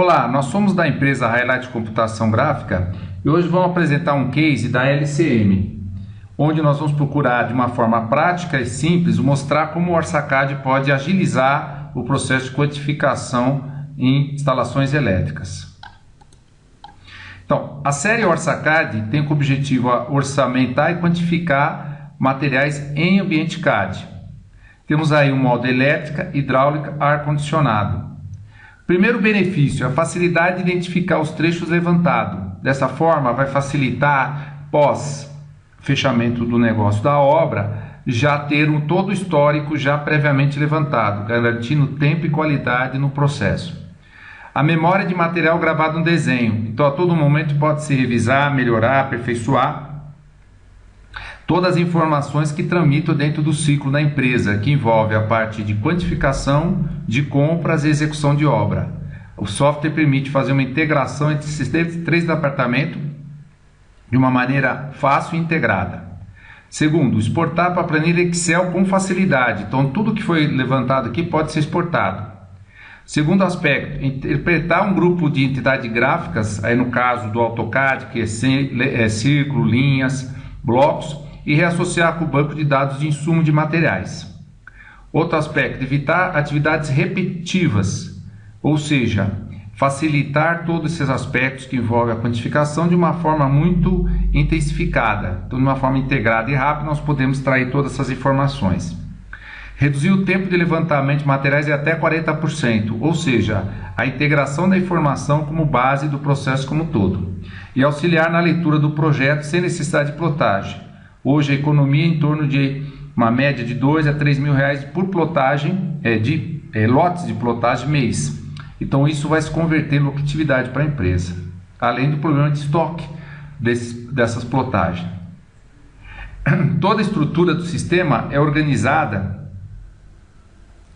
Olá, nós somos da empresa Highlight Computação Gráfica e hoje vamos apresentar um case da LCM, onde nós vamos procurar de uma forma prática e simples mostrar como o OrçaCAD pode agilizar o processo de quantificação em instalações elétricas. Então, a série OrçaCAD tem como objetivo orçamentar e quantificar materiais em ambiente CAD. Temos aí um modo elétrica, hidráulica, ar-condicionado. Primeiro benefício, a facilidade de identificar os trechos levantados. Dessa forma, vai facilitar, pós fechamento do negócio da obra, já ter todo o histórico já previamente levantado, garantindo tempo e qualidade no processo. A memória de material gravado no desenho. Então, a todo momento pode-se revisar, melhorar, aperfeiçoar todas as informações que tramitam dentro do ciclo da empresa, que envolve a parte de quantificação, de compras e execução de obra. O software permite fazer uma integração entre esses três departamentos de uma maneira fácil e integrada. Segundo, exportar para a planilha Excel com facilidade. Então, tudo que foi levantado aqui pode ser exportado. Segundo aspecto, interpretar um grupo de entidades gráficas, aí no caso do AutoCAD, que é círculo, linhas, blocos, e reassociar com o banco de dados de insumo de materiais. Outro aspecto, evitar atividades repetitivas, ou seja, facilitar todos esses aspectos que envolvem a quantificação de uma forma muito intensificada. Então, de uma forma integrada e rápida, nós podemos extrair todas essas informações. Reduzir o tempo de levantamento de materiais em até 40%, ou seja, a integração da informação como base do processo como um todo. E auxiliar na leitura do projeto sem necessidade de plotagem. Hoje a economia é em torno de uma média de R$2 a R$3.000 por plotagem, lotes de plotagem mês. Então isso vai se converter em lucratividade para a empresa, além do problema de estoque dessas plotagens. Toda a estrutura do sistema é organizada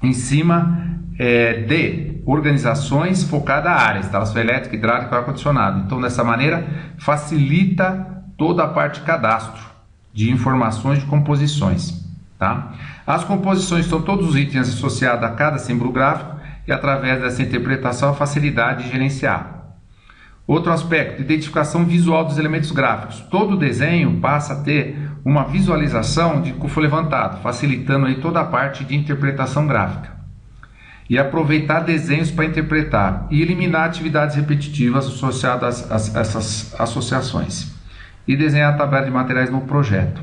em cima de organizações focadas a áreas, instalação elétrica, hidráulica e ar-condicionado. Então, dessa maneira, facilita toda a parte de cadastro de informações de composições. Tá? As composições são todos os itens associados a cada símbolo gráfico e, através dessa interpretação, a facilidade de gerenciar. Outro aspecto, identificação visual dos elementos gráficos. Todo desenho passa a ter uma visualização de que foi levantado, facilitando aí toda a parte de interpretação gráfica. E aproveitar desenhos para interpretar e eliminar atividades repetitivas associadas a essas associações. E desenhar a tabela de materiais no projeto.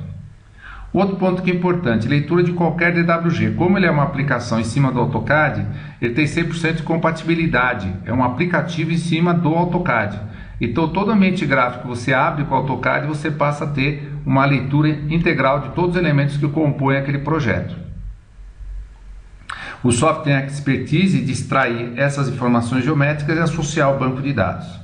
Outro ponto que é importante, leitura de qualquer DWG. Como ele é uma aplicação em cima do AutoCAD, ele tem 100% de compatibilidade. É um aplicativo em cima do AutoCAD. Então, todo ambiente gráfico que você abre com o AutoCAD, você passa a ter uma leitura integral de todos os elementos que compõem aquele projeto. O software tem a expertise de extrair essas informações geométricas e associar ao banco de dados.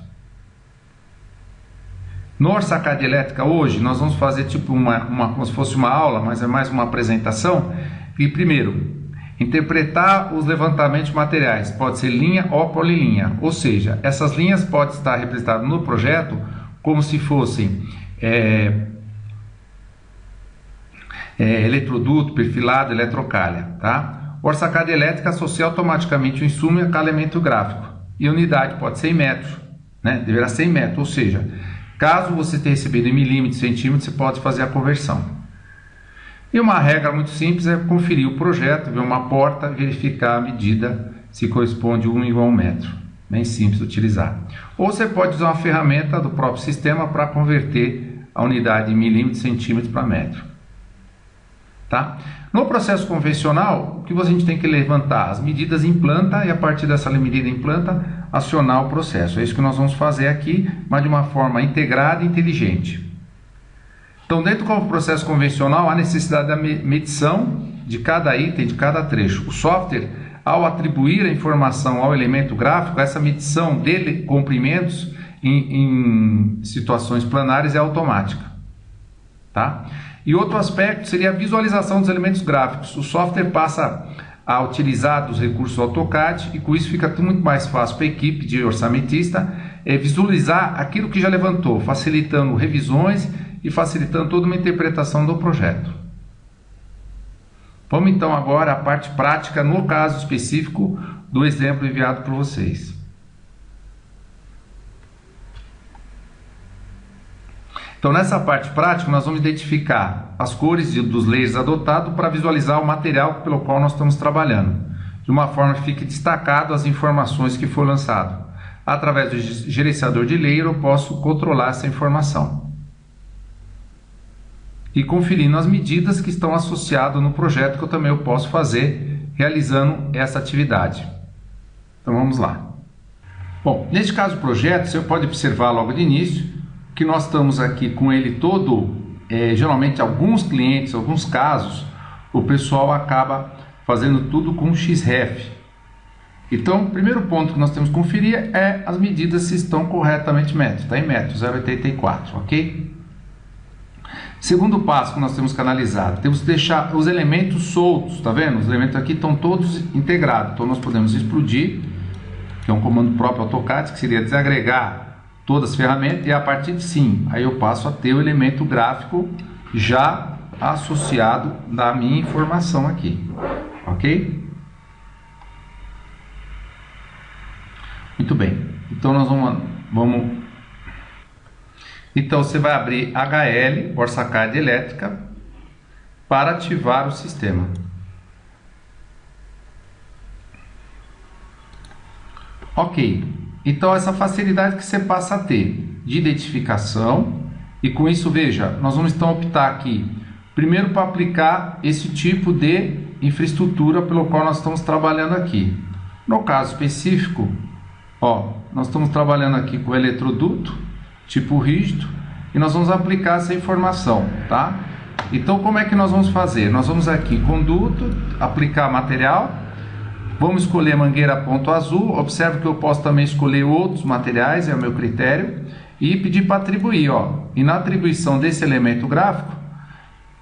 No OrçaCAD Elétrica hoje, nós vamos fazer tipo como se fosse uma aula, mas é mais uma apresentação. E primeiro, interpretar os levantamentos de materiais, pode ser linha ou polilinha, ou seja, essas linhas podem estar representadas no projeto como se fossem eletroduto, perfilado, eletrocalha. Tá? O OrçaCAD Elétrica associa automaticamente o insumo a cada elemento gráfico. E a unidade pode ser em metros, né? Deverá ser em metro, ou seja, caso você tenha recebido em milímetros, centímetros, você pode fazer a conversão. E uma regra muito simples é conferir o projeto, ver uma porta, verificar a medida, se corresponde 1 igual a 1 metro. Bem simples de utilizar. Ou você pode usar uma ferramenta do próprio sistema para converter a unidade em milímetros, centímetros para metro. Tá? No processo convencional, o que a gente tem que levantar? As medidas em planta e a partir dessa medida em planta, acionar o processo. É isso que nós vamos fazer aqui, mas de uma forma integrada e inteligente. Então, dentro do processo convencional, há necessidade da medição de cada item, de cada trecho. O software, ao atribuir a informação ao elemento gráfico, essa medição de comprimentos em situações planares é automática. Tá? E outro aspecto seria a visualização dos elementos gráficos. O software passa a utilizar dos recursos do AutoCAD e com isso fica tudo muito mais fácil para a equipe de orçamentista visualizar aquilo que já levantou, facilitando revisões e facilitando toda uma interpretação do projeto. Vamos então agora à parte prática no caso específico do exemplo enviado por vocês. Então, nessa parte prática, nós vamos identificar as cores dos layers adotados para visualizar o material pelo qual nós estamos trabalhando, de uma forma que fique destacado as informações que foram lançadas. Através do gerenciador de layer, eu posso controlar essa informação e conferindo as medidas que estão associadas no projeto, que eu também posso fazer realizando essa atividade. Então, vamos lá. Bom, neste caso do projeto, você pode observar logo de início que nós estamos aqui com ele todo, geralmente alguns clientes, alguns casos, o pessoal acaba fazendo tudo com XREF. Então, o primeiro ponto que nós temos que conferir é as medidas se estão corretamente metros. Está em metros, 0,84, ok? Segundo passo que nós temos que analisar, temos que deixar os elementos soltos, tá vendo? Os elementos aqui estão todos integrados, então nós podemos explodir, que é um comando próprio AutoCAD, que seria desagregar todas as ferramentas, e a partir de sim, aí eu passo a ter o elemento gráfico já associado da minha informação aqui, ok? Muito bem, então nós vamos... Então você vai abrir HL, OrçaCAD Elétrica, para ativar o sistema. Ok. Então, essa facilidade que você passa a ter de identificação, e com isso, veja, nós vamos então optar aqui, primeiro para aplicar esse tipo de infraestrutura pelo qual nós estamos trabalhando aqui. No caso específico, ó, nós estamos trabalhando aqui com eletroduto, tipo rígido, e nós vamos aplicar essa informação, tá? Então, como é que nós vamos fazer? Nós vamos aqui, conduto, aplicar material. Vamos escolher mangueira ponto azul. Observe que eu posso também escolher outros materiais, é o meu critério, e pedir para atribuir, ó. E na atribuição desse elemento gráfico,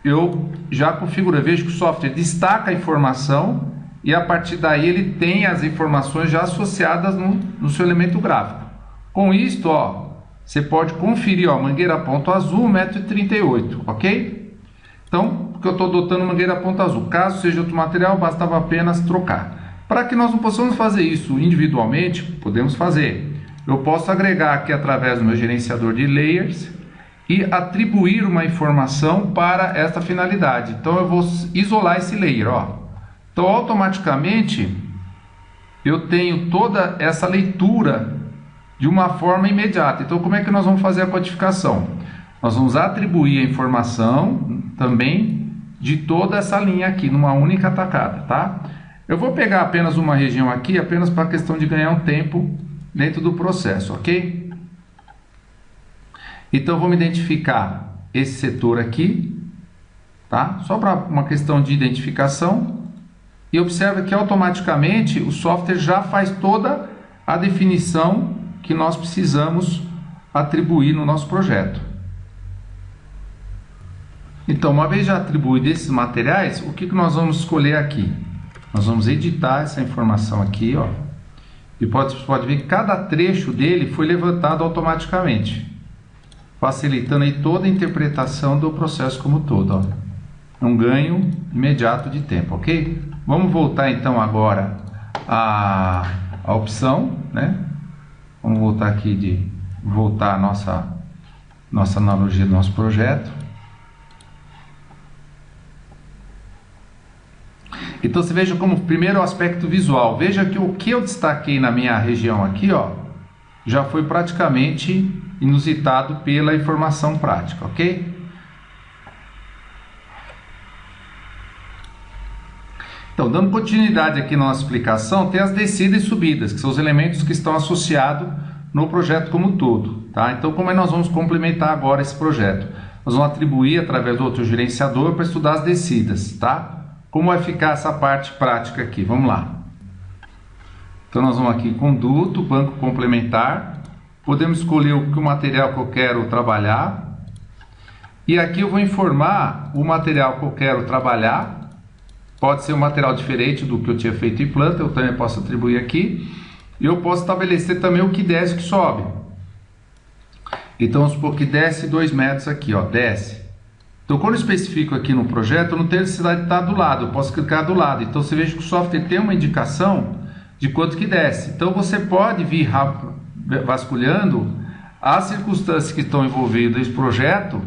eu já configuro, eu vejo que o software destaca a informação e a partir daí ele tem as informações já associadas no seu elemento gráfico. Com isto, ó, você pode conferir, ó, mangueira ponto azul, 1,38 m, ok? Então, porque eu estou adotando mangueira ponto azul. Caso seja outro material, bastava apenas trocar. Para que nós não possamos fazer isso individualmente, podemos fazer. Eu posso agregar aqui através do meu gerenciador de layers e atribuir uma informação para esta finalidade. Então eu vou isolar esse layer, ó. Então automaticamente eu tenho toda essa leitura de uma forma imediata. Então como é que nós vamos fazer a codificação? Nós vamos atribuir a informação também de toda essa linha aqui numa única tacada, tá? Eu vou pegar apenas uma região aqui, apenas para a questão de ganhar um tempo dentro do processo, ok? Então, vamos identificar esse setor aqui, tá? Só para uma questão de identificação. E observa que automaticamente o software já faz toda a definição que nós precisamos atribuir no nosso projeto. Então, uma vez já atribuído esses materiais, o que nós vamos escolher aqui? Nós vamos editar essa informação aqui, ó. E você pode ver que cada trecho dele foi levantado automaticamente, facilitando aí toda a interpretação do processo como todo, ó. Um ganho imediato de tempo, ok? Vamos voltar então agora à opção, né? Vamos voltar aqui voltar a nossa analogia do nosso projeto. Então você veja como primeiro o aspecto visual. Veja que o que eu destaquei na minha região aqui, ó, já foi praticamente inusitado pela informação prática, ok? Então, dando continuidade aqui na nossa explicação, tem as descidas e subidas, que são os elementos que estão associados no projeto como um todo, tá? Então, como é que nós vamos complementar agora esse projeto? Nós vamos atribuir através do outro gerenciador para estudar as descidas, tá? Como vai ficar essa parte prática aqui? Vamos lá. Então, nós vamos aqui em conduto, banco complementar. Podemos escolher o material que eu quero trabalhar. E aqui eu vou informar o material que eu quero trabalhar. Pode ser um material diferente do que eu tinha feito em planta, eu também posso atribuir aqui. E eu posso estabelecer também o que desce e o que sobe. Então, vamos supor que desce 2 metros aqui, ó, desce. Então, quando eu especifico aqui no projeto, eu não tenho necessidade de estar do lado, eu posso clicar do lado. Então, você veja que o software tem uma indicação de quanto que desce. Então, você pode vir vasculhando as circunstâncias que estão envolvidas nesse projeto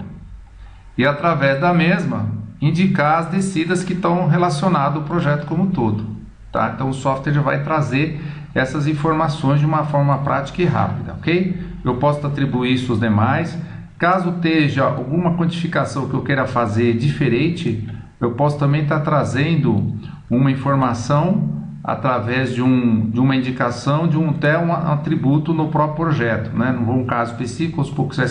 e, através da mesma, indicar as descidas que estão relacionadas ao projeto como um todo. Tá? Então o software já vai trazer essas informações de uma forma prática e rápida, ok? Eu posso atribuir isso aos demais. Caso esteja alguma quantificação que eu queira fazer diferente, eu posso também estar trazendo uma informação através de uma indicação de até um atributo no próprio projeto, né? Não vou um caso específico, se eu quiser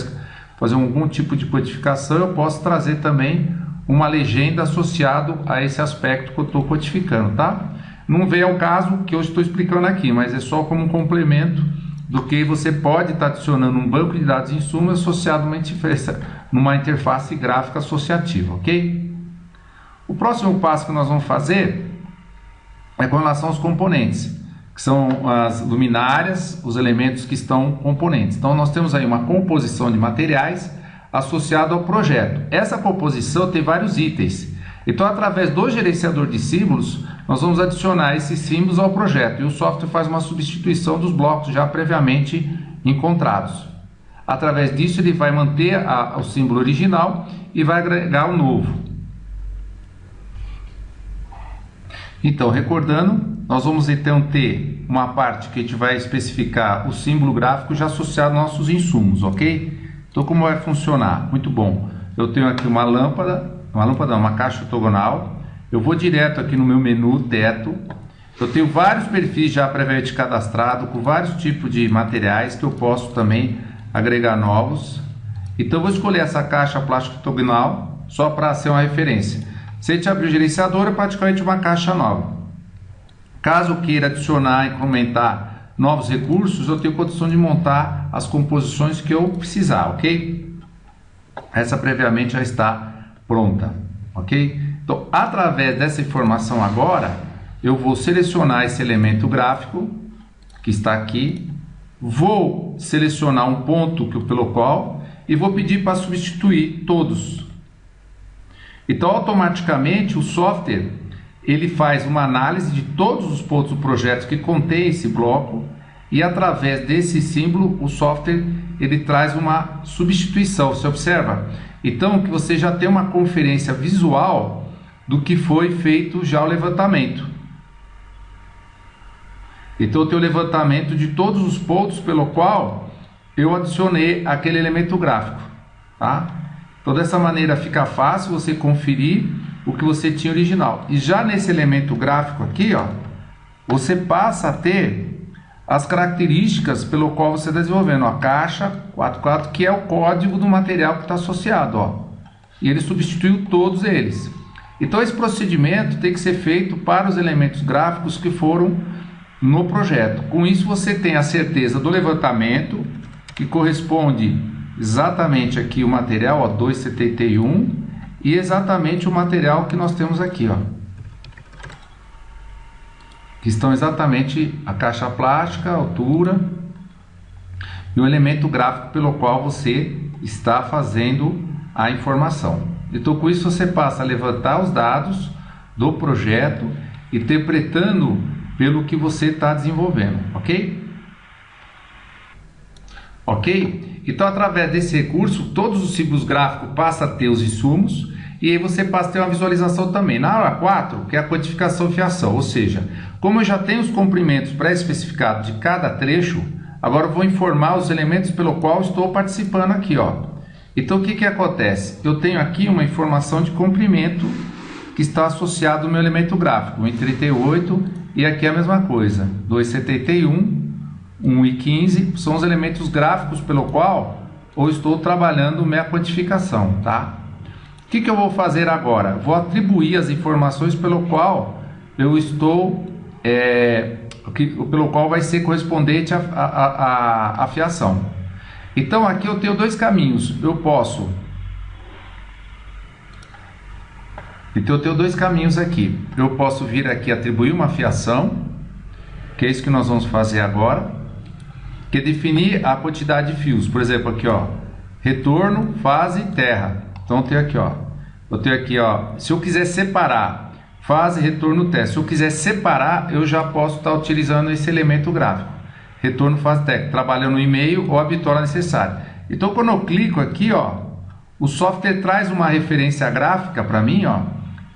fazer algum tipo de quantificação, eu posso trazer também uma legenda associada a esse aspecto que eu estou quantificando, tá? Não veio ao caso que eu estou explicando aqui, mas é só como um complemento do que você pode estar adicionando um banco de dados de insumos associado numa interface gráfica associativa, ok? O próximo passo que nós vamos fazer é com relação aos componentes, que são as luminárias, os elementos que estão componentes. Então nós temos aí uma composição de materiais associado ao projeto. Essa composição tem vários itens. Então, através do gerenciador de símbolos, nós vamos adicionar esses símbolos ao projeto e o software faz uma substituição dos blocos já previamente encontrados. Através disso, ele vai manter o símbolo original e vai agregar o novo. Então, recordando, nós vamos então ter uma parte que a gente vai especificar o símbolo gráfico já associado aos nossos insumos, ok? Então, como vai funcionar? Muito bom. Eu tenho aqui uma caixa ortogonal. Eu vou direto aqui no meu menu teto. Eu tenho vários perfis já previamente cadastrados com vários tipos de materiais que eu posso também agregar novos. Então, eu vou escolher essa caixa plástica ortogonal só para ser uma referência. Se a gente abrir o gerenciador, é praticamente uma caixa nova. Caso eu queira adicionar e incrementar novos recursos, eu tenho condição de montar as composições que eu precisar, ok? Essa previamente já está pronta, ok? Então, através dessa informação agora, eu vou selecionar esse elemento gráfico que está aqui, vou selecionar um ponto pelo qual e vou pedir para substituir todos. Então, automaticamente, o software ele faz uma análise de todos os pontos do projeto que contém esse bloco e através desse símbolo o software ele traz uma substituição. Você observa? Então que você já tem uma conferência visual do que foi feito já o levantamento. Então eu tenho o levantamento de todos os pontos pelo qual eu adicionei aquele elemento gráfico, tá? Então dessa maneira fica fácil você conferir o que você tinha original. E já nesse elemento gráfico aqui, ó, você passa a ter as características pelo qual você está desenvolvendo. A caixa 44, que é o código do material que está associado, ó. E ele substituiu todos eles. Então esse procedimento tem que ser feito para os elementos gráficos que foram no projeto. Com isso você tem a certeza do levantamento, que corresponde exatamente aqui o material, ó, 271, e exatamente o material que nós temos aqui, ó, que estão exatamente a caixa plástica, a altura e o elemento gráfico pelo qual você está fazendo a informação. Então com isso você passa a levantar os dados do projeto, interpretando pelo que você está desenvolvendo, ok? Ok? Então através desse recurso, todos os símbolos gráficos passam a ter os insumos. E aí você passa a ter uma visualização também. Na aula 4, que é a quantificação e fiação, ou seja, como eu já tenho os comprimentos pré-especificados de cada trecho, agora eu vou informar os elementos pelo qual estou participando aqui, ó. Então o que acontece? Eu tenho aqui uma informação de comprimento que está associado ao meu elemento gráfico, 1,38 e aqui é a mesma coisa, 2,71, 1,15, são os elementos gráficos pelo qual eu estou trabalhando minha quantificação, tá? O que eu vou fazer agora? Vou atribuir as informações pelo qual eu estou, pelo qual vai ser correspondente à fiação. Então aqui eu tenho dois caminhos. Então eu tenho dois caminhos aqui. Eu posso vir aqui atribuir uma fiação, que é isso que nós vamos fazer agora, que é definir a quantidade de fios. Por exemplo, aqui, ó, retorno, fase, terra. Então eu tenho aqui, ó, se eu quiser separar fase, retorno, terra, se eu quiser separar, eu já posso estar utilizando esse elemento gráfico. retorno fase técnica, trabalhando no e-mail ou a vitória necessária. Então, quando eu clico aqui, ó, o software traz uma referência gráfica para mim, ó,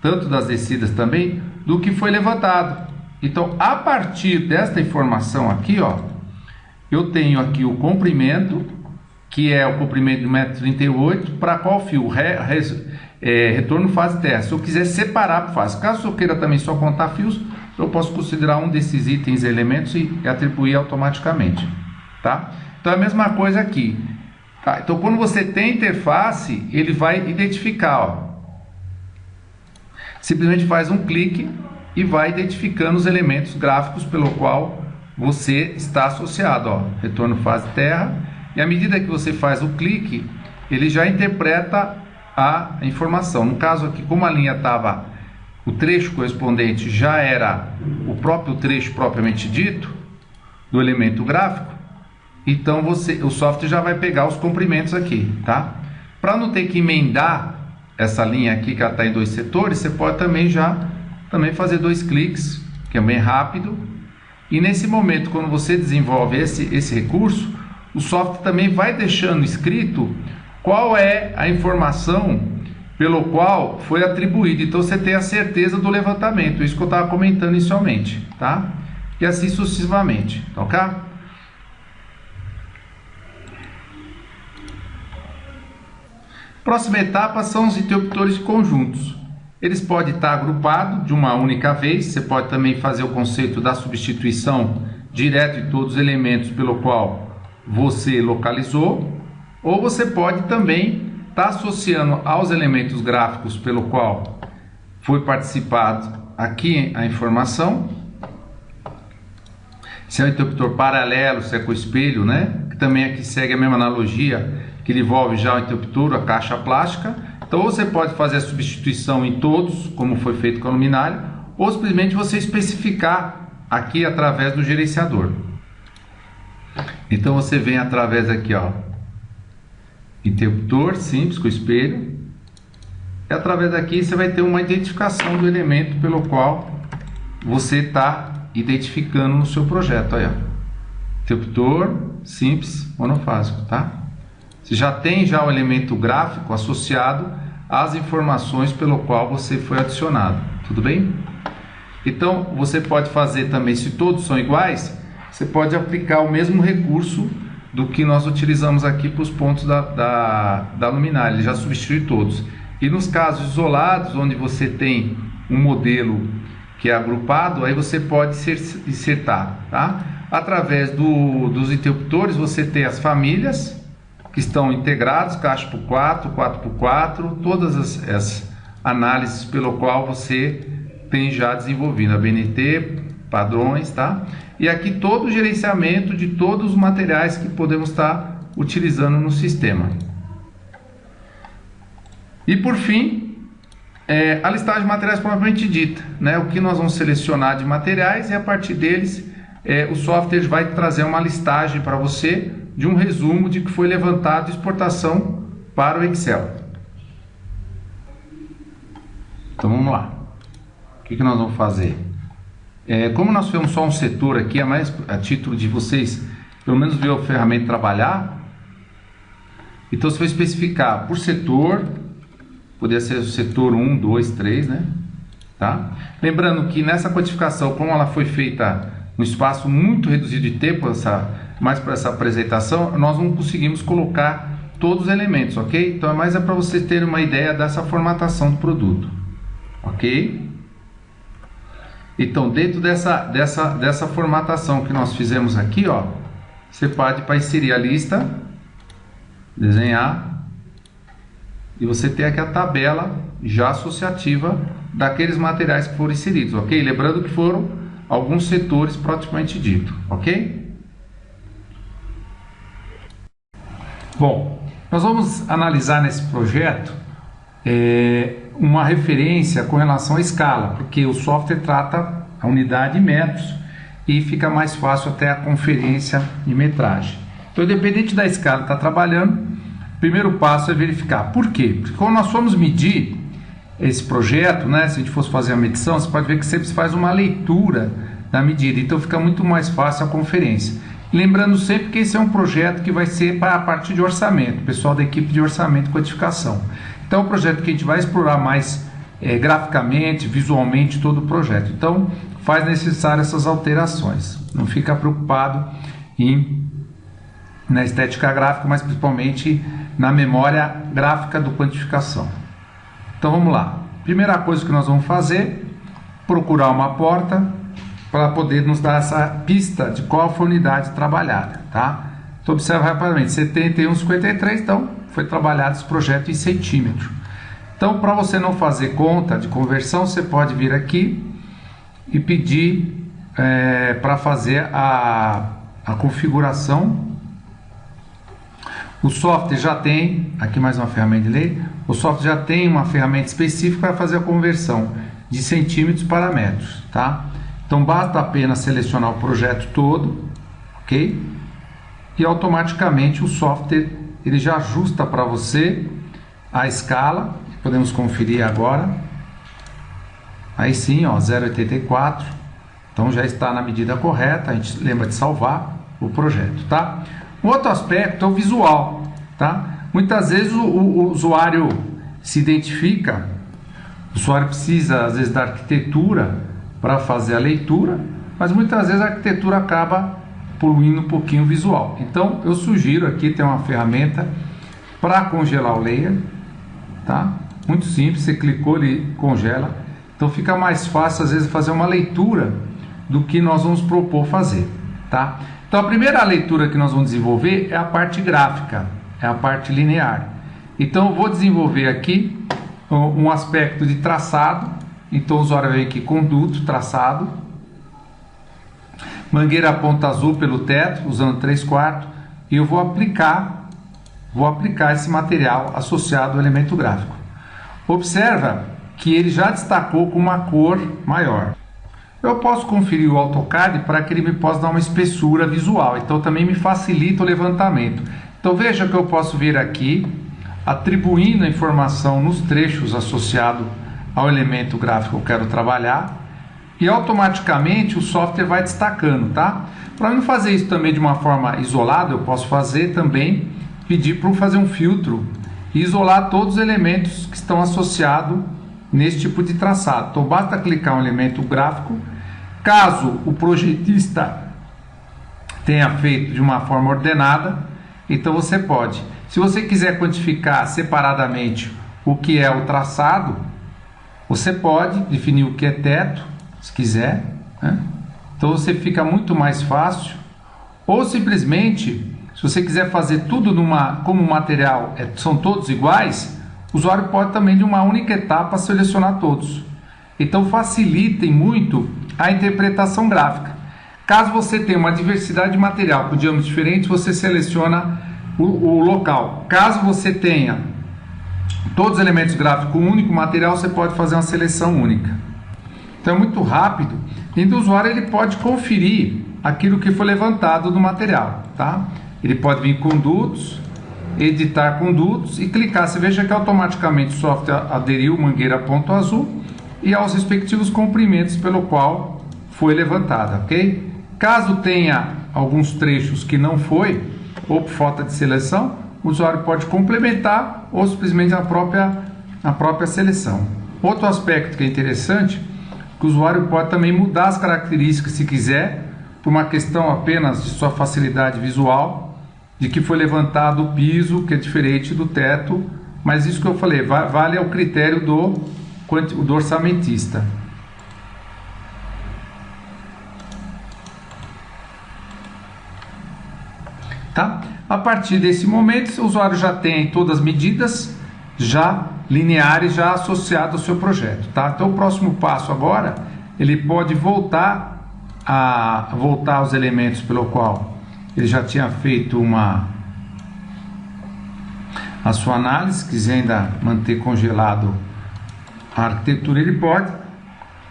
tanto das descidas também, do que foi levantado. Então, a partir desta informação aqui, ó, eu tenho aqui o comprimento, que é o comprimento de 1,38 m, para qual fio? Retorno fase teste. Se eu quiser separar por fase, caso eu queira também só contar fios, eu posso considerar um desses itens, elementos e atribuir automaticamente, tá? Então é a mesma coisa aqui, tá? Então quando você tem interface, ele vai identificar, ó, simplesmente faz um clique e vai identificando os elementos gráficos pelo qual você está associado, ó, retorno fase terra, e à medida que você faz o clique, ele já interpreta a informação. No caso aqui, como a linha estava, o trecho correspondente já era o próprio trecho propriamente dito do elemento gráfico, então o software já vai pegar os comprimentos aqui, tá? Para não ter que emendar essa linha aqui que ela está em 2 setores, você pode também fazer 2 cliques, que é bem rápido. E nesse momento, quando você desenvolve esse recurso, o software também vai deixando escrito qual é a informação pelo qual foi atribuído. Então você tem a certeza do levantamento, isso que eu estava comentando inicialmente, tá? E assim sucessivamente, tá ok? Próxima etapa são os interruptores conjuntos. Eles podem estar agrupados de uma única vez. Você pode também fazer o conceito da substituição direto de todos os elementos pelo qual você localizou, ou você pode também estar associando aos elementos gráficos pelo qual foi participado aqui a informação. Se é um interruptor paralelo, se é com espelho, né? Que também aqui segue a mesma analogia que envolve já o interruptor, a caixa plástica. Então você pode fazer a substituição em todos, como foi feito com a luminária, ou simplesmente você especificar aqui através do gerenciador. Então você vem através aqui, ó, interruptor simples com espelho, e através daqui você vai ter uma identificação do elemento pelo qual você está identificando no seu projeto. Aí, ó, interruptor simples monofásico, tá? Você já tem o elemento gráfico associado às informações pelo qual você foi adicionado, tudo bem? Então você pode fazer também, se todos são iguais, você pode aplicar o mesmo recurso do que nós utilizamos aqui para os pontos da luminária, ele já substitui todos. E nos casos isolados, onde você tem um modelo que é agrupado, aí você pode insertar, tá? Através dos interruptores você tem as famílias que estão integrados, caixa por 4, 4x4, todas as análises pelo qual você tem já desenvolvido, a BNT, padrões, tá? E aqui todo o gerenciamento de todos os materiais que podemos estar utilizando no sistema. E por fim, a listagem de materiais propriamente dita, né? O que nós vamos selecionar de materiais, e a partir deles o software vai trazer uma listagem para você de um resumo de que foi levantado de exportação para o Excel. Então vamos lá. O que nós vamos fazer? Como nós fizemos só um setor aqui, é mais a título de vocês pelo menos ver a ferramenta trabalhar. Então você vai especificar por setor, poderia ser o setor 1, 2, 3, né? Tá? Lembrando que nessa codificação, como ela foi feita num espaço muito reduzido de tempo, mais para essa apresentação, nós não conseguimos colocar todos os elementos, ok? Então é mais para vocês terem uma ideia dessa formatação do produto, ok? Então dentro dessa formatação que nós fizemos aqui, ó, você pode para inserir a lista, desenhar, e você tem aqui a tabela já associativa daqueles materiais que foram inseridos, ok? Lembrando que foram alguns setores propriamente dito, ok? Bom, nós vamos analisar nesse projeto uma referência com relação à escala, porque o software trata a unidade em metros e fica mais fácil até a conferência de metragem. Então, independente da escala que está trabalhando, o primeiro passo é verificar. Por quê? Porque quando nós formos medir esse projeto, né, se a gente fosse fazer a medição, você pode ver que sempre se faz uma leitura da medida, então fica muito mais fácil a conferência. Lembrando sempre que esse é um projeto que vai ser para a parte de orçamento, pessoal da equipe de orçamento e quantificação. Então é um projeto que a gente vai explorar mais graficamente, visualmente todo o projeto. Então faz necessário essas alterações. Não fica preocupado na estética gráfica, mas principalmente na memória gráfica do quantificação. Então vamos lá. Primeira coisa que nós vamos fazer, procurar uma porta para poder nos dar essa pista de qual foi a unidade trabalhada, tá? Então observa rapidamente, 71,53, então foi trabalhado esse projeto em centímetro. Então, para você não fazer conta de conversão, você pode vir aqui e pedir para fazer a configuração. O software já tem, aqui mais uma ferramenta de lei, o software já tem uma ferramenta específica para fazer a conversão de centímetros para metros, tá? Então basta apenas selecionar o projeto todo, ok? E automaticamente o software ele já ajusta para você a escala. Podemos conferir agora. Aí sim, ó, 0,84. Então já está na medida correta. A gente lembra de salvar o projeto, tá? Um outro aspecto é o visual, tá? Muitas vezes o usuário se identifica, o usuário precisa às vezes da arquitetura para fazer a leitura, mas muitas vezes a arquitetura acaba poluindo um pouquinho o visual. Então eu sugiro aqui ter uma ferramenta para congelar o layer, tá? Muito simples, você clicou, ele congela. Então fica mais fácil às vezes fazer uma leitura do que nós vamos propor fazer, tá? Então a primeira leitura que nós vamos desenvolver é a parte gráfica, é a parte linear. Então eu vou desenvolver aqui um aspecto de traçado. Então o usuário vem aqui, conduto, traçado, mangueira ponta azul pelo teto, usando 3/4, e eu vou aplicar esse material associado ao elemento gráfico. Observa que ele já destacou com uma cor maior. Eu posso conferir o AutoCAD para que ele me possa dar uma espessura visual, então também me facilita o levantamento. Então veja que eu posso vir aqui, atribuindo a informação nos trechos associados ao elemento gráfico que eu quero trabalhar, e automaticamente o software vai destacando, tá? Para não fazer isso também de uma forma isolada, eu posso fazer também, pedir para fazer um filtro e isolar todos os elementos que estão associados nesse tipo de traçado. Então basta clicar um elemento gráfico. Caso o projetista tenha feito de uma forma ordenada, então você pode. Se você quiser quantificar separadamente o que é o traçado, você pode definir o que é teto, se quiser, né? Então você fica muito mais fácil. Ou simplesmente, se você quiser fazer tudo como o material são todos iguais, o usuário pode também de uma única etapa selecionar todos. Então facilitem muito a interpretação gráfica. Caso você tenha uma diversidade de material com diâmetros diferentes, você seleciona o local. Caso você tenha todos os elementos gráficos com um único material, você pode fazer uma seleção única. Então é muito rápido. E o usuário ele pode conferir aquilo que foi levantado do material, tá? Ele pode vir em condutos, editar condutos e clicar. Você veja que automaticamente o software aderiu mangueira ponto azul e aos respectivos comprimentos pelo qual foi levantada, ok? Caso tenha alguns trechos que não foi, ou por falta de seleção, o usuário pode complementar ou simplesmente a própria seleção. Outro aspecto que é interessante, que o usuário pode também mudar as características se quiser, por uma questão apenas de sua facilidade visual, de que foi levantado o piso, que é diferente do teto, mas isso que eu falei, vale ao critério do orçamentista. Tá? A partir desse momento, o usuário já tem todas as medidas já lineares, já associadas ao seu projeto. Tá? Então o próximo passo agora, ele pode voltar aos elementos pelo qual ele já tinha feito a sua análise. Se quiser ainda manter congelado a arquitetura, ele pode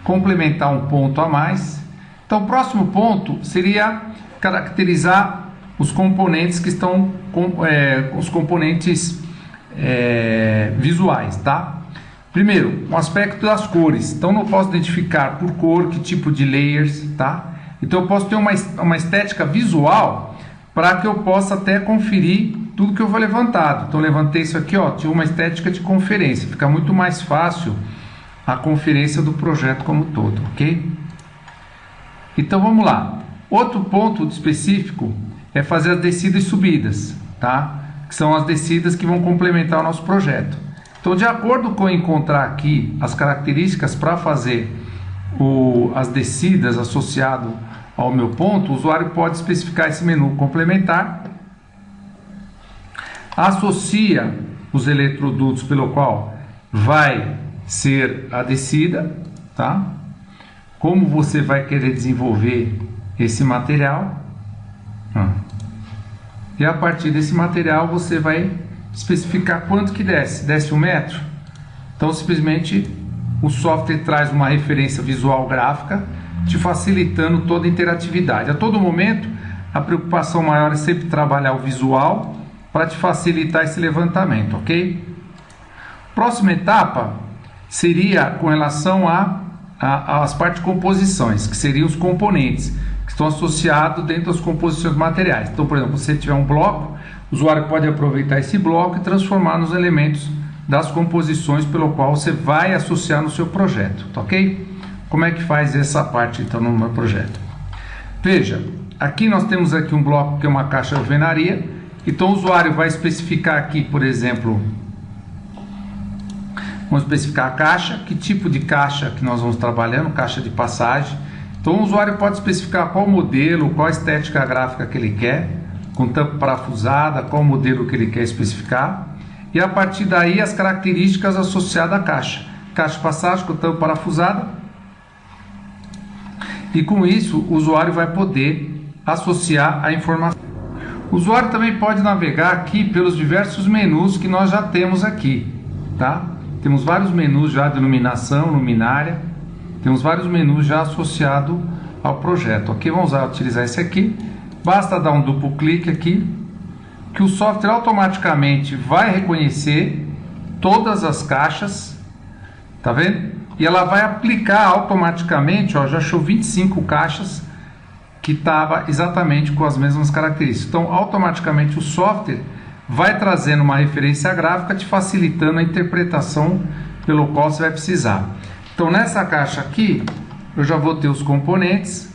complementar um ponto a mais. Então o próximo ponto seria caracterizar os componentes que estão os componentes visuais, tá? Primeiro, um aspecto das cores. Então não posso identificar por cor que tipo de layers, tá? Então eu posso ter uma estética visual para que eu possa até conferir tudo que eu vou levantado. Então levantei isso aqui, ó, tinha uma estética de conferência, fica muito mais fácil a conferência do projeto como todo, ok? Então vamos lá. Outro ponto específico é fazer as descidas e subidas, tá? Que são as descidas que vão complementar o nosso projeto. Então, de acordo com eu encontrar aqui as características para fazer as descidas associado ao meu ponto, o usuário pode especificar esse menu complementar, associa os eletrodutos pelo qual vai ser a descida, tá? Como você vai querer desenvolver esse material, e a partir desse material você vai especificar quanto que desce 1 metro. Então simplesmente o software traz uma referência visual gráfica, te facilitando toda a interatividade. A todo momento a preocupação maior é sempre trabalhar o visual para te facilitar esse levantamento, ok? Próxima etapa seria com relação às partes de composições, que seriam os componentes que estão associados dentro das composições de materiais. Então, por exemplo, se você tiver um bloco, o usuário pode aproveitar esse bloco e transformar nos elementos das composições pelo qual você vai associar no seu projeto, tá ok? Como é que faz essa parte então no meu projeto? Veja, aqui nós temos aqui um bloco que é uma caixa de alvenaria. Então o usuário vai especificar aqui, por exemplo, vamos especificar a caixa, que tipo de caixa que nós vamos trabalhando, caixa de passagem. Então o usuário pode especificar qual modelo, qual a estética gráfica que ele quer, com tampa parafusada, qual modelo que ele quer especificar, e a partir daí as características associadas à caixa. Caixa de passagem com tampa parafusada, e com isso o usuário vai poder associar a informação. O usuário também pode navegar aqui pelos diversos menus que nós já temos aqui, tá? Temos vários menus já de iluminação, luminária, temos vários menus já associados ao projeto. Aqui vamos utilizar esse aqui. Basta dar um duplo clique aqui, que o software automaticamente vai reconhecer todas as caixas, tá vendo? E ela vai aplicar automaticamente, ó, já achou 25 caixas que estava exatamente com as mesmas características. Então, automaticamente o software vai trazendo uma referência gráfica, te facilitando a interpretação pelo qual você vai precisar. Então, nessa caixa aqui, eu já vou ter os componentes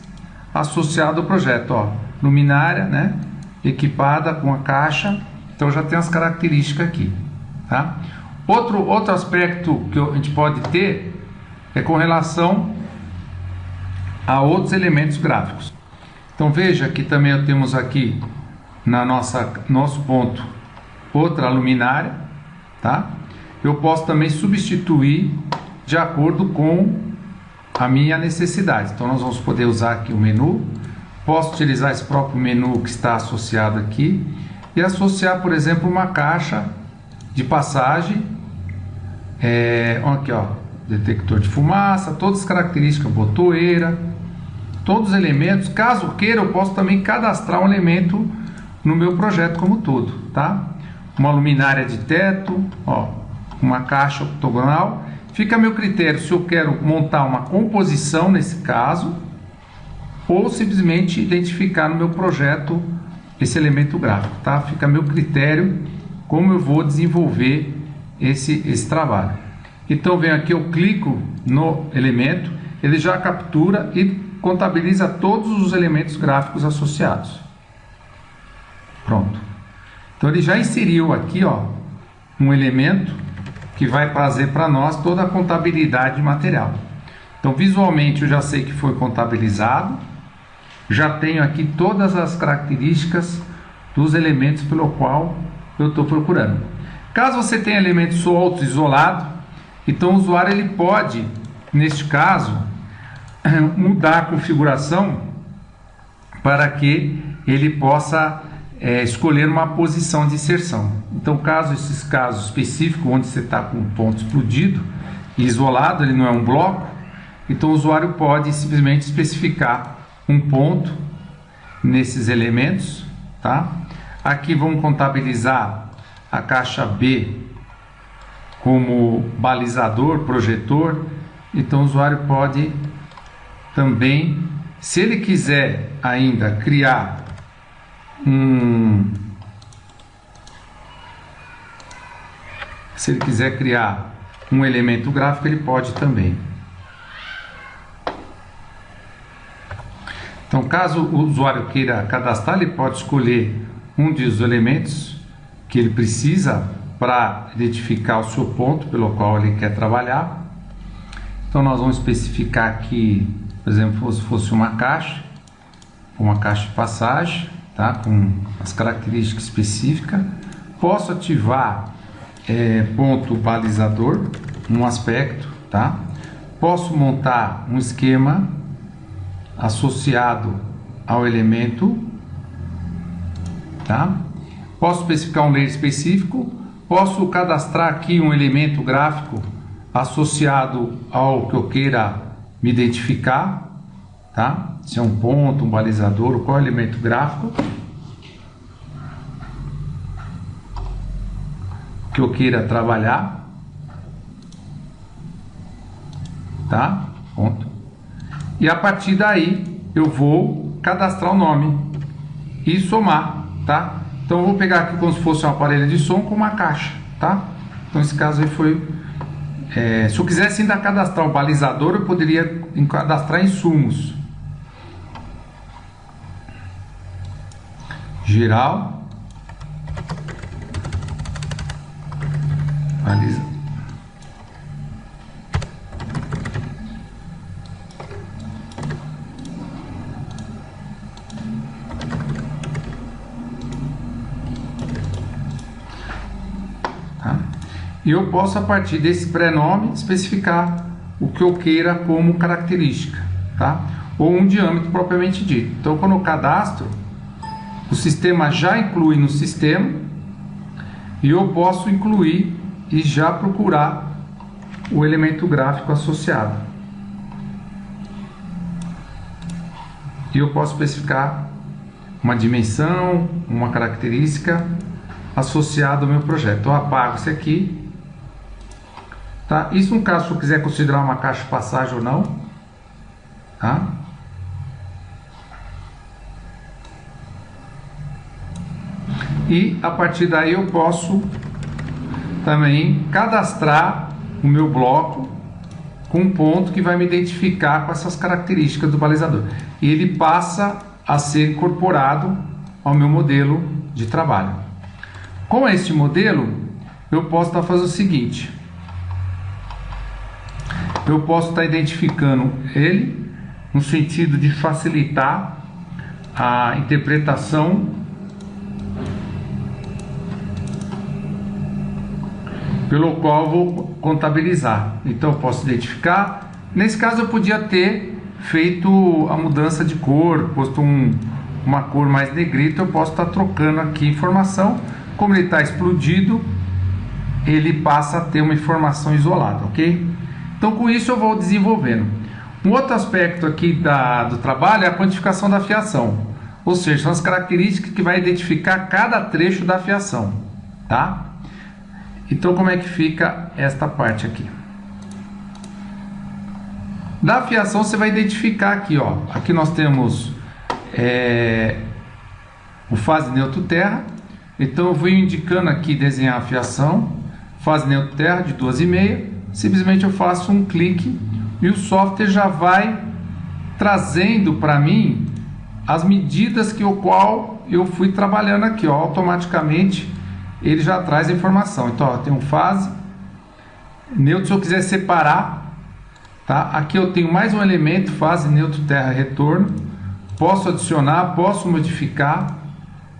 associados ao projeto, ó, luminária, né, equipada com a caixa. Então, já tem as características aqui, tá? Outro aspecto que a gente pode ter é com relação a outros elementos gráficos. Então veja que também temos aqui na nosso ponto outra luminária, tá? Eu posso também substituir de acordo com a minha necessidade. Então nós vamos poder usar aqui o menu, posso utilizar esse próprio menu que está associado aqui e associar, por exemplo, uma caixa de passagem, aqui ó, detector de fumaça, todas as características, botoeira, todos os elementos. Caso queira, eu posso também cadastrar um elemento no meu projeto como todo, tá? Uma luminária de teto, ó, uma caixa octogonal. Fica a meu critério se eu quero montar uma composição nesse caso ou simplesmente identificar no meu projeto esse elemento gráfico, tá? Fica a meu critério como eu vou desenvolver esse trabalho. Então venho aqui, eu clico no elemento, ele já captura e contabiliza todos os elementos gráficos associados. Pronto. Então ele já inseriu aqui, ó, um elemento que vai trazer para nós toda a contabilidade de material. Então visualmente eu já sei que foi contabilizado, já tenho aqui todas as características dos elementos pelo qual eu estou procurando. Caso você tenha elementos soltos, isolados, então o usuário ele pode, neste caso, mudar a configuração para que ele possa escolher uma posição de inserção. Então, esses casos específicos onde você está com um ponto explodido e isolado, ele não é um bloco, então o usuário pode simplesmente especificar um ponto nesses elementos, tá? Aqui vamos contabilizar a caixa B como balizador, projetor. Então o usuário pode também Se ele quiser ainda criar um elemento gráfico, ele pode também. Então, caso o usuário queira cadastrar, ele pode escolher um dos elementos que ele precisa para identificar o seu ponto pelo qual ele quer trabalhar. Então, nós vamos especificar aqui, por exemplo, se fosse uma caixa de passagem, tá? Com as características específicas. Posso ativar ponto balizador, um aspecto, tá? Posso montar um esquema associado ao elemento, tá? Posso especificar um layer específico, posso cadastrar aqui um elemento gráfico associado ao que eu queira me identificar, tá? Se é um ponto, um balizador, qual é o elemento gráfico que eu queira trabalhar, tá? Ponto. E a partir daí eu vou cadastrar o nome e somar, tá? Então eu vou pegar aqui como se fosse um aparelho de som com uma caixa, tá? Então esse caso aí foi... se eu quisesse ainda cadastrar o balizador, eu poderia cadastrar insumos. Geral. Baliza. E eu posso, a partir desse pré-nome, especificar o que eu queira como característica, tá? Ou um diâmetro propriamente dito. Então, quando eu cadastro, o sistema já inclui no sistema e eu posso incluir e já procurar o elemento gráfico associado. E eu posso especificar uma dimensão, uma característica associada ao meu projeto. Eu apago isso aqui. Tá? Isso no caso, se eu quiser considerar uma caixa de passagem ou não, tá? E a partir daí eu posso também cadastrar o meu bloco com um ponto que vai me identificar com essas características do balizador. E ele passa a ser incorporado ao meu modelo de trabalho. Com este modelo, eu posso estar fazendo o seguinte. Eu posso estar identificando ele no sentido de facilitar a interpretação pelo qual eu vou contabilizar. Então eu posso identificar. Nesse caso eu podia ter feito a mudança de cor, posto uma cor mais negrita. Eu posso estar trocando aqui informação. Como ele está explodido, ele passa a ter uma informação isolada, ok? Então com isso eu vou desenvolvendo. Um outro aspecto aqui do trabalho é a quantificação da fiação. Ou seja, são as características que vai identificar cada trecho da fiação, tá? Então como é que fica esta parte aqui? Da fiação você vai identificar aqui, ó. Aqui nós temos o fase neutro terra. Então eu vou indicando aqui desenhar a fiação, fase neutro terra de 2,5. Simplesmente eu faço um clique e o software já vai trazendo para mim as medidas qual eu fui trabalhando aqui, ó. Automaticamente ele já traz a informação. Então ó, tem um fase neutro. Se eu quiser separar, tá? Aqui eu tenho mais um elemento, fase neutro terra retorno. Posso adicionar, posso modificar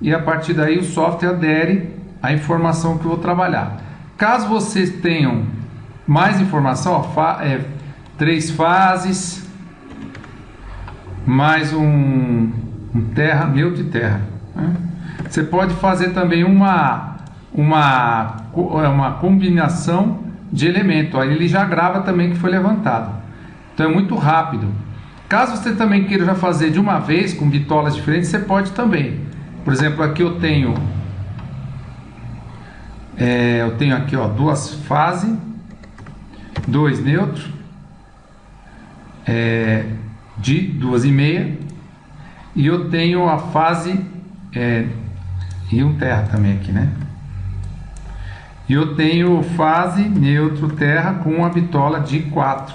e a partir daí o software adere à informação que eu vou trabalhar. Caso vocês tenham mais informação, ó, 3 fases, mais um terra, neutro e terra, né? Você pode fazer também uma combinação de elemento. Aí ele já grava também que foi levantado. Então é muito rápido. Caso você também queira já fazer de uma vez com bitolas diferentes, você pode também. Por exemplo, aqui eu tenho aqui, ó, 2 fases, 2 neutros, de 2,5 e eu tenho a fase e um terra também aqui, né? E eu tenho fase, neutro, terra com a bitola de 4,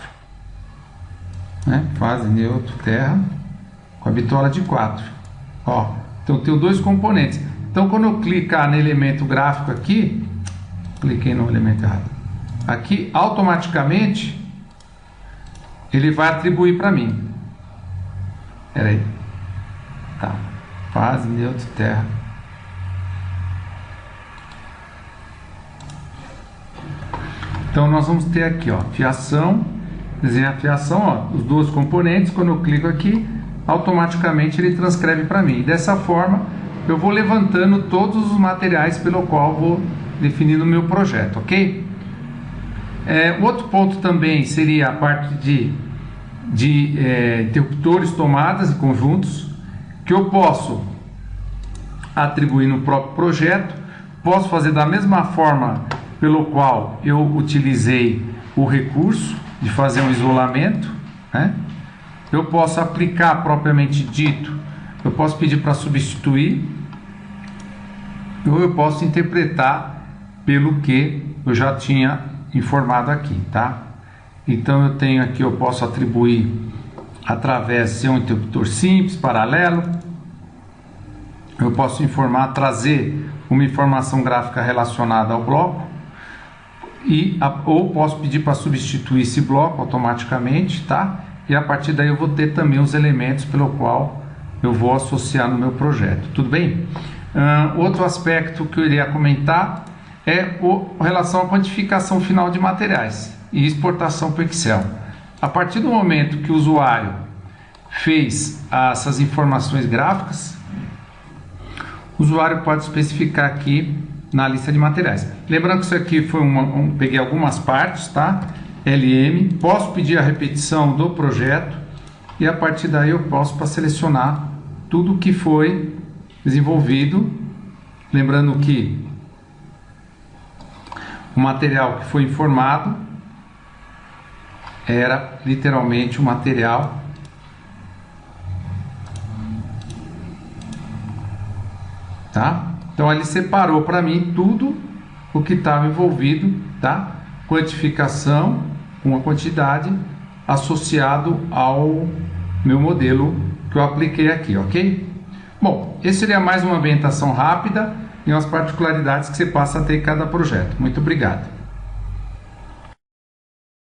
né? Fase, neutro, terra com a bitola de 4. Ó, então eu tenho dois componentes. Então quando eu clicar no elemento gráfico aqui, cliquei no elemento errado. Aqui automaticamente ele vai atribuir para mim. Espera aí. Tá. Fase, neutro, terra. Então nós vamos ter aqui, ó, fiação, desenhar a fiação, ó, os dois componentes. Quando eu clico aqui, automaticamente ele transcreve para mim. E dessa forma eu vou levantando todos os materiais pelo qual vou definindo o meu projeto, ok? Outro ponto também seria a parte de interruptores, tomadas e conjuntos, que eu posso atribuir no próprio projeto. Posso fazer da mesma forma pelo qual eu utilizei o recurso de fazer um isolamento, né? Eu posso aplicar propriamente dito, eu posso pedir para substituir, ou eu posso interpretar pelo que eu já tinha informado aqui, tá? Então eu tenho aqui, eu posso atribuir através de ser um interruptor simples, paralelo. Eu posso trazer uma informação gráfica relacionada ao bloco, ou posso pedir para substituir esse bloco automaticamente, tá? E a partir daí eu vou ter também os elementos pelo qual eu vou associar no meu projeto, tudo bem? Outro aspecto que eu iria comentar é a relação à quantificação final de materiais e exportação para o Excel. A partir do momento que o usuário fez essas informações gráficas, o usuário pode especificar aqui na lista de materiais. Lembrando que isso aqui foi peguei algumas partes, tá? LM, posso pedir a repetição do projeto e a partir daí eu posso selecionar tudo que foi desenvolvido. Lembrando que o material que foi informado era literalmente o material tá? Então ele separou para mim tudo o que estava envolvido, tá? Quantificação com a quantidade associado ao meu modelo que eu apliquei aqui, ok? Bom, esse seria mais uma ambientação rápida e umas particularidades que você passa a ter em cada projeto. Muito obrigado.